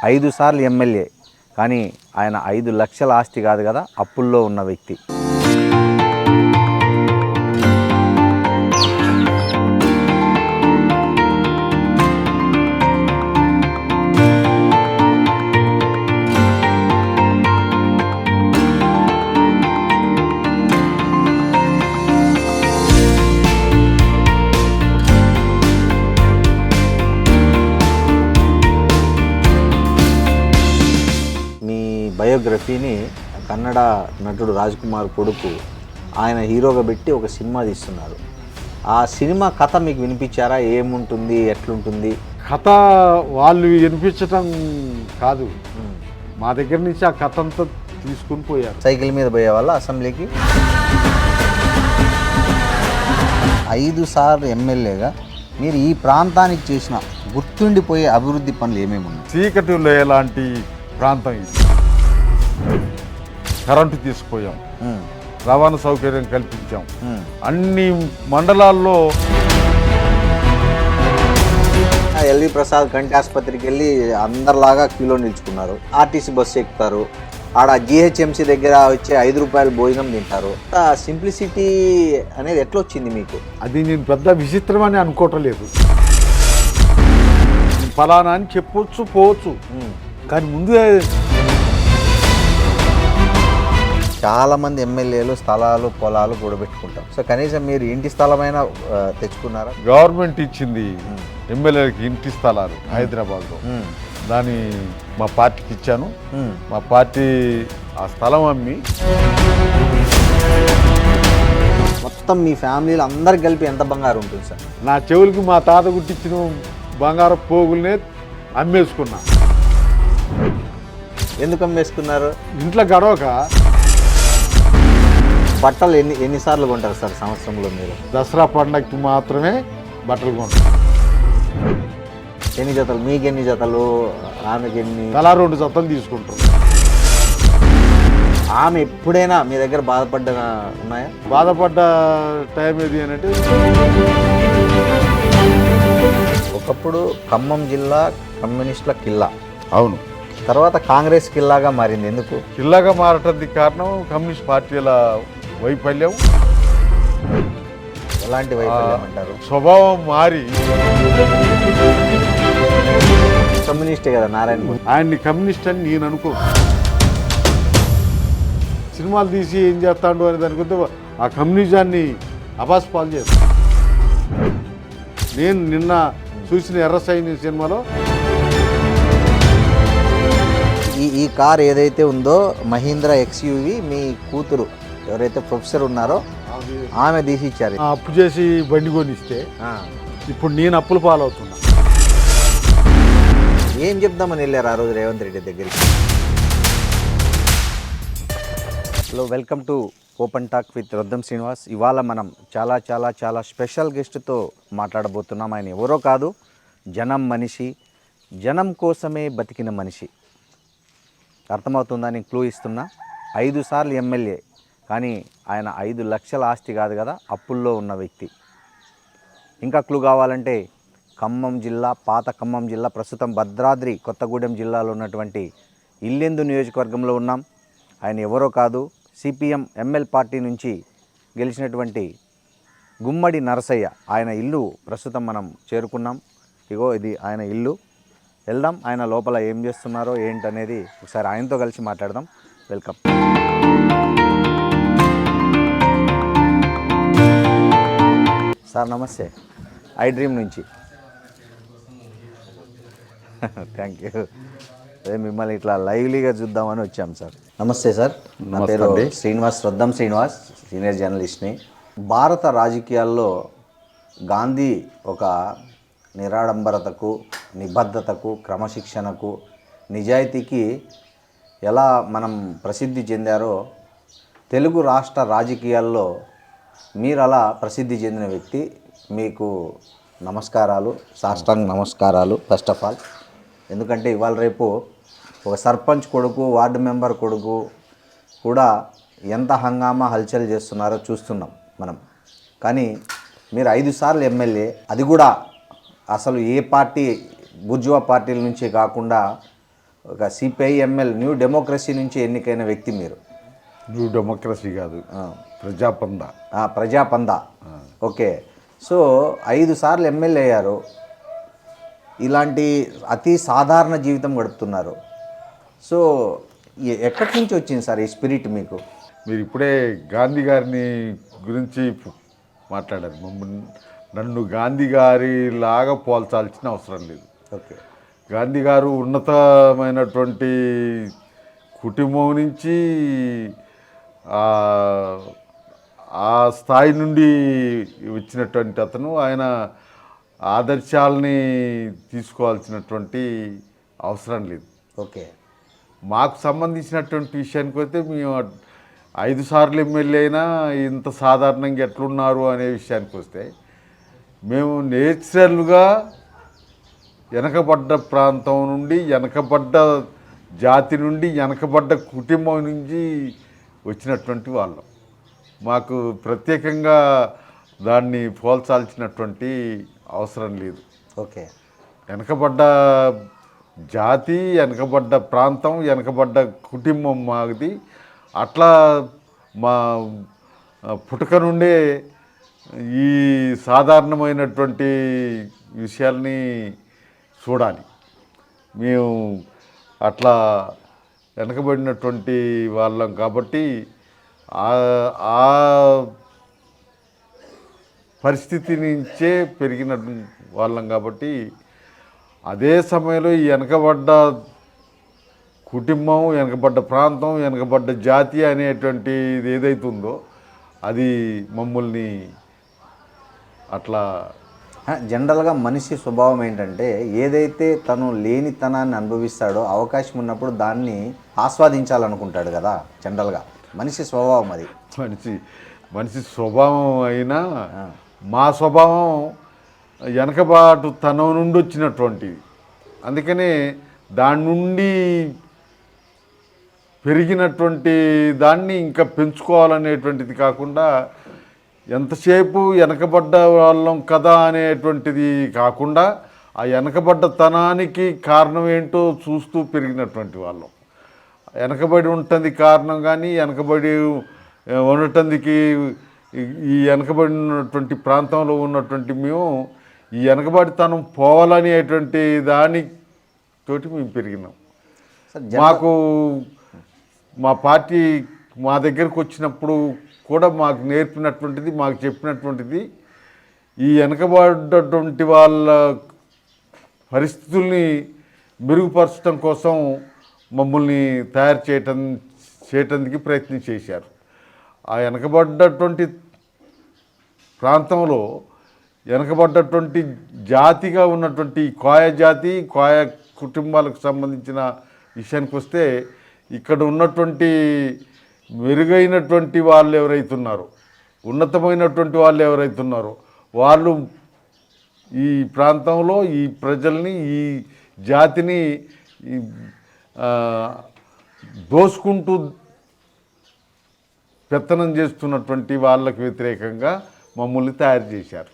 5 సార్లు ఎమ్మెల్యే, కానీ ఆయన 5 లక్షల ఆస్తి కాదు కదా, అప్పుల్లో ఉన్న వ్యక్తి. బయోగ్రఫీని కన్నడ నటుడు రాజ్ కుమార్ కొడుకు ఆయన హీరోగా పెట్టి ఒక సినిమా తీస్తున్నారు. ఆ సినిమా కథ మీకు వినిపించారా? ఏముంటుంది, ఎట్లుంటుంది? కథ వాళ్ళు వినిపించటం కాదు, మా దగ్గర నుంచి ఆ కథ అంతా తీసుకుని పోయారు. సైకిల్ మీద పోయే వాళ్ళ అసెంబ్లీకి 5 సార్లు ఎమ్మెల్యేగా మీరు ఈ ప్రాంతానికి చేసిన గుర్తుండిపోయే అభివృద్ధి పనులు ఏమేమి ఉన్నాయి? చీకటిలో ఎలాంటి ప్రాంతం ఇది. కరెంటు తీసుకుపోయాం, రవాణా సౌకర్యం కల్పించాం, అన్ని మండలాల్లో. ఎల్వి ప్రసాద్ కంటి ఆసుపత్రికి వెళ్ళి అందరిలాగా క్యూలో నిల్చుకున్నారు. ఆర్టీసీ బస్సు ఎక్కుతారు, ఆడ జిహెచ్ఎంసీ దగ్గర వచ్చే 5 రూపాయలు భోజనం తింటారు. సింప్లిసిటీ అనేది ఎట్లా వచ్చింది మీకు? అది నేను పెద్ద విచిత్రం అని అనుకోవటం లేదు. ఫలానా అని చెప్పొచ్చు, పోవచ్చు, కానీ ముందే చాలామంది ఎమ్మెల్యేలు స్థలాలు పొలాలు కూడబెట్టుకుంటారు. సో కనీసం మీరు ఇంటి స్థలమైనా తెచ్చుకున్నారా? గవర్నమెంట్ ఇచ్చింది ఎమ్మెల్యేలకి ఇంటి స్థలాలు హైదరాబాద్లో. దాన్ని మా పార్టీకి ఇచ్చాను. మా పార్టీ ఆ స్థలం అమ్మి మొత్తం మీ ఫ్యామిలీలో అందరికి కలిపి ఎంత బంగారం ఉంటుంది సార్? నా చెవులకి మా తాత గుట్టించిన బంగారం పోగుల్నే అమ్మేసుకున్నా. ఎందుకు అమ్మేసుకున్నారు? ఇంట్లో గడవక. బట్టలు ఎన్నిసార్లు కొంటారు సార్ సంవత్సరంలో మీరు? దసరా పండగకి మాత్రమే బట్టలు కొంటారు. ఎన్ని జతలు? మీకు ఎన్ని జతలు? ఆమెకి ఎన్ని? అలా 2 జతలు తీసుకుంటారు. ఆమె ఎప్పుడైనా మీ దగ్గర బాధపడ్డ ఉన్నాయా? బాధపడ్డ టైం ఏది అని అంటే, ఒకప్పుడు ఖమ్మం జిల్లా కమ్యూనిస్టుల కిల్లా, అవును, తర్వాత కాంగ్రెస్ కిల్లాగా మారింది. ఎందుకు కిల్లాగా మారటానికి కారణం కమ్యూనిస్ట్ పార్టీల వైఫల్యం. ఎలాంటి వైఫల్యం అంటారు? స్వభావం మారి. కమ్యూనిస్టే కదా నారాయణ. ఆయన్ని కమ్యూనిస్ట్ అని నేను అనుకో. సినిమాలు తీసి ఏం చేస్తాడు అని అనుకుంటే ఆ కమ్యూనిజాన్ని అబాస్పాలు చేస్తాను. నేను నిన్న చూసిన ఎర్ర సైన్యం సినిమాలో ఈ కార్ ఏదైతే ఉందో మహీంద్రా ఎక్స్యూవి, మీ కూతురు ఎవరైతే ప్రొఫెసర్ ఉన్నారో ఆమె తీసి ఇచ్చారు. అప్పు చేసి బండి కొనిస్తే ఇప్పుడు నేను అప్పుల పాలవుతున్నా. ఏం చెప్దామని వెళ్ళారు ఆ రోజు రేవంత్ రెడ్డి దగ్గరికి? Hello, welcome to open talk with Roddam Srinivas. ఇవాళ మనం చాలా చాలా చాలా స్పెషల్ గెస్ట్తో మాట్లాడబోతున్నాం. ఆయన ఎవరో కాదు, జనం మనిషి, జనం కోసమే బతికిన మనిషి. అర్థమవుతుందా? నేను క్లూ ఇస్తున్నా. 5 సార్లు ఎమ్మెల్యే, కానీ ఆయన 5 లక్షల ఆస్తి కాదు కదా, అప్పుల్లో ఉన్న వ్యక్తి. ఇంకా క్లూ కావాలంటే ఖమ్మం జిల్లా, పాత ఖమ్మం జిల్లా, ప్రస్తుతం భద్రాద్రి కొత్తగూడెం జిల్లాలో ఉన్నటువంటి ఇల్లెందు నియోజకవర్గంలో ఉన్నాం. ఆయన ఎవరో కాదు, సిపిఎం ఎంఎల్ పార్టీ నుంచి గెలిచినటువంటి గుమ్మడి నరసయ్య. ఆయన ఇల్లు ప్రస్తుతం మనం చేరుకున్నాం. ఇగో ఇది ఆయన ఇల్లు. వెళ్దాం, ఆయన లోపల ఏం చేస్తున్నారో ఏంటనేది ఒకసారి ఆయనతో కలిసి మాట్లాడదాం. వెల్కమ్. సార్ నమస్తే, ఐ డ్రీమ్ నుంచి. Thank you. అదే మిమ్మల్ని ఇట్లా లైవ్లీగా చూద్దామని వచ్చాం సార్. నమస్తే సార్, నా పేరు శ్రీనివాస్, రొద్దం శ్రీనివాస్, సీనియర్ జర్నలిస్ట్ని. భారత రాజకీయాల్లో గాంధీ ఒక నిరాడంబరతకు, నిబద్ధతకు, క్రమశిక్షణకు, నిజాయితీకి ఎలా మనం ప్రసిద్ధి చెందారో తెలుగు రాష్ట్ర రాజకీయాల్లో మీరు అలా ప్రసిద్ధి చెందిన వ్యక్తి. మీకు నమస్కారాలు, సాష్టాంగ నమస్కారాలు ఫస్ట్ ఆఫ్ ఆల్. ఎందుకంటే ఇవాళ రేపు ఒక సర్పంచ్ కొడుకు, వార్డు మెంబర్ కొడుకు కూడా ఎంత హంగామా హల్చల్ చేస్తున్నారో చూస్తున్నాం మనం. కానీ మీరు 5 సార్లు ఎమ్మెల్యే, అది కూడా అసలు ఏ పార్టీ, బుర్జువా పార్టీల నుంచి కాకుండా ఒక సిపిఐఎంఎల్ న్యూ డెమోక్రసీ నుంచి ఎన్నికైన వ్యక్తి మీరు. న్యూ డెమోక్రసీ కాదు, ప్రజాపంద. ప్రజాపంద. ఓకే. సో 5 సార్లు ఎమ్మెల్యే అయ్యారు. ఇలాంటి అతి సాధారణ జీవితం గడుపుతున్నారు. సో ఎక్కడి నుంచి వచ్చింది సార్ ఈ స్పిరిట్ మీకు? మీరు ఇప్పుడే గాంధీ గారిని గురించి మాట్లాడారు. నన్ను గాంధీ గారి లాగా పోల్చాల్సిన అవసరం లేదు. ఓకే. గాంధీ గారు ఉన్నతమైనటువంటి కుటుంబం నుంచి ఆ స్థాయి నుండి వచ్చినటువంటి అతను. ఆయన ఆదర్శాలని తీసుకోవాల్సినటువంటి అవసరం లేదు. ఓకే. మాకు సంబంధించినటువంటి విషయానికి వస్తే మేము 5 సార్లు ఎమ్మెల్యే అయినా ఇంత సాధారణంగా ఎట్లున్నారు అనే విషయానికి వస్తే, మేము నేచురల్గా వెనకబడ్డ ప్రాంతం నుండి, వెనకబడ్డ జాతి నుండి, వెనకబడ్డ కుటుంబం నుంచి వచ్చినటువంటి వాళ్ళం. మాకు ప్రత్యేకంగా దాన్ని పోల్చాల్సినటువంటి అవసరం లేదు. ఓకే. వెనకబడ్డ జాతి, వెనకబడ్డ ప్రాంతం, వెనకబడ్డ కుటుంబం మాది. అట్లా మా పుట్టుక నుండే ఈ సాధారణమైనటువంటి విషయాల్ని చూడాలి. మేము అట్లా వెనకబడినటువంటి వాళ్ళం కాబట్టి ఆ పరిస్థితి నుంచే పెరిగిన వాళ్ళం కాబట్టి, అదే సమయంలో ఈ వెనకబడ్డ కుటుంబం, వెనకబడ్డ ప్రాంతం, వెనకబడ్డ జాతి అనేటువంటిది ఏదైతే ఉందో అది మమ్మల్ని అట్లా. జనరల్గా మనిషి స్వభావం ఏంటంటే, ఏదైతే తను లేనితనాన్ని అనుభవిస్తాడో అవకాశం ఉన్నప్పుడు దాన్ని ఆస్వాదించాలనుకుంటాడు కదా. జనరల్గా మనిషి స్వభావం అది. మనిషి స్వభావం అయినా మా స్వభావం వెనకబాటు తనం నుండి వచ్చినటువంటిది. అందుకనే దాని నుండి పెరిగినటువంటి దాన్ని ఇంకా పెంచుకోవాలనేటువంటిది కాకుండా, ఎంతసేపు వెనకబడ్డ వాళ్ళం కదా అనేటువంటిది కాకుండా, ఆ వెనకబడ్డ తనానికి కారణం ఏంటో చూస్తూ పెరిగినటువంటి వాళ్ళం. వెనకబడి ఉంటుంది కారణం, కానీ వెనకబడి ఉండటానికి ఈ వెనకబడినటువంటి ప్రాంతంలో ఉన్నటువంటి మేము ఈ వెనకబడితనం పోవాలనేటువంటి దానితోటి మేము పెరిగినాం. మాకు మా పార్టీ మా దగ్గరకు వచ్చినప్పుడు కూడా మాకు నేర్పినటువంటిది, మాకు చెప్పినటువంటిది, ఈ వెనకబడ్డటువంటి వాళ్ళ పరిస్థితుల్ని మెరుగుపరచడం కోసం మమ్మల్ని తయారు చేయటానికి ప్రయత్నం చేశారు. ఆ వెనకబడ్డటువంటి ప్రాంతంలో వెనకబడ్డటువంటి జాతిగా ఉన్నటువంటి కోయ జాతి, కోయ కుటుంబాలకు సంబంధించిన విషయానికి వస్తే, ఇక్కడ ఉన్నటువంటి మెరుగైనటువంటి వాళ్ళు ఎవరైతున్నారో, ఉన్నతమైనటువంటి వాళ్ళు ఎవరైతున్నారో వాళ్ళు ఈ ప్రాంతంలో ఈ ప్రజల్ని, ఈ జాతిని దోసుకుంటూ పెత్తనం చేస్తున్నటువంటి వాళ్ళకు వ్యతిరేకంగా మమ్మల్ని తయారు చేశారు.